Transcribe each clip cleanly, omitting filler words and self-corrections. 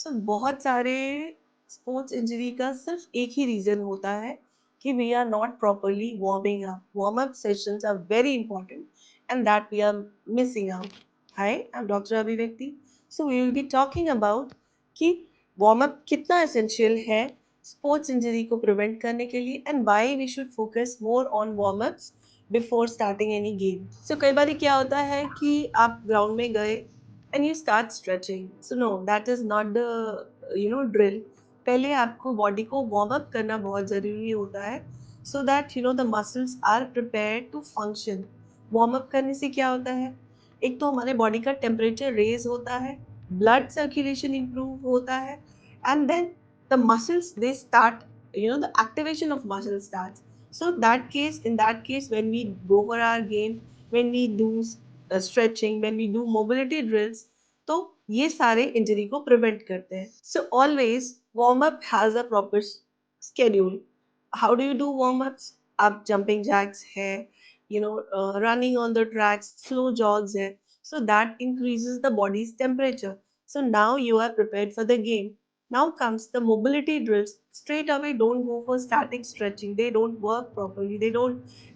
बहुत सारे sports injury का सिर्फ एक ही रीजन होता है कि we are not properly warming up. Warm up sessions are very important and that we are missing out. Hi, I am doctor Abhivyakti. So we will be talking about कि warm up कितना essential है sports injury को prevent करने के लिए and why we should focus more on warm ups before starting any game. So कई बार क्या होता है कि आप ग्राउंड में गए and you start stretching. So no, that is not the drill. पहले आपको बॉडी को वार्म अप करना बहुत ज़रूरी होता है so that the muscles are prepared to function. Warm up करने से क्या होता है, एक तो हमारे बॉडी का टेम्परेचर रेज होता है, ब्लड सर्कुलेशन इंप्रूव होता है and then the muscles they start, the activation of muscle starts. So in that case when we go for our game, when we do stretching, when we do mobility drills, तो ये सारे injury को prevent करते हैं. So always warm up has a proper schedule. How do you do warm ups? आप jumping jacks है, running on the tracks, slow jogs है. So that increases the body's temperature. So now you are prepared for the game. Now comes the mobility drills. Straight away, don't go for static stretching. They don't work properly.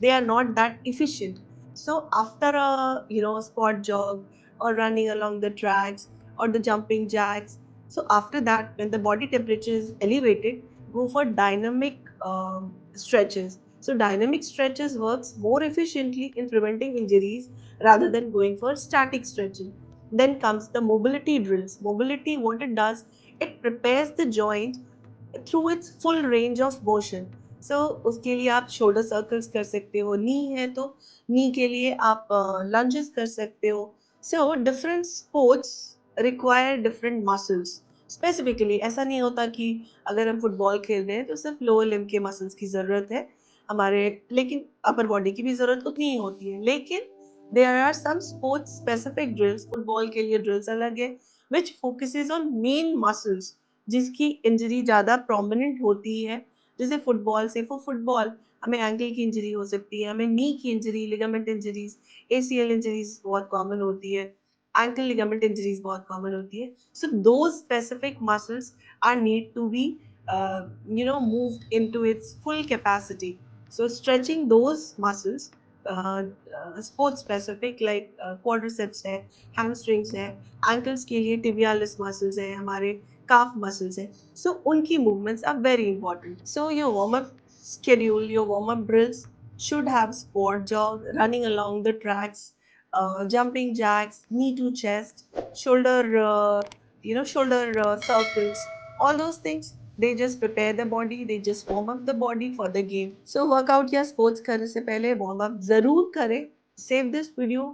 They are not that efficient. So after a spot jog or running along the tracks or the jumping jacks, so after that when the body temperature is elevated, go for dynamic stretches. So dynamic stretches works more efficiently in preventing injuries rather than going for static stretching. Then comes the mobility drills. Mobility, what it does, it prepares the joint through its full range of motion. So उसके लिए आप shoulder circles कर सकते हो, knee है तो knee के लिए आप lunges कर सकते हो. So different sports require different muscles. Specifically ऐसा नहीं होता कि अगर हम फुटबॉल खेल रहे हैं तो सिर्फ लोअर लिम्ब के मसल्स की ज़रूरत है हमारे, लेकिन अपर बॉडी की भी ज़रूरत उतनी ही होती है. लेकिन there are some sports specific drills, football के लिए ड्रिल्स अलग है, which focuses on main muscles जिसकी इंजरी ज़्यादा प्रोमिनेंट होती है. जैसे फुटबॉल से फुटबॉल हमें एंकल की इंजरी हो सकती है, हमें नी की injury, ligament injuries, ACL injuries बहुत कॉमन होती है, एंकल लिगामेंट इंजरीज बहुत कॉमन होती है. So those specific muscles are need to be moved into its full capacity. So stretching those muscles, sports specific like quadriceps है, hamstrings है, ankles के लिए टिबियालिस मसल्स है, हमारे calf muscles है. So उनकी movements are very important. So your warm up schedule, your warm up drills should have sport jog, running along the tracks, jumping jacks, knee to chest, shoulder circles, all those things. They just prepare the body, they just warm up the body for the game. So workout या sports करने से पहले warm up जरूर करें. Save this video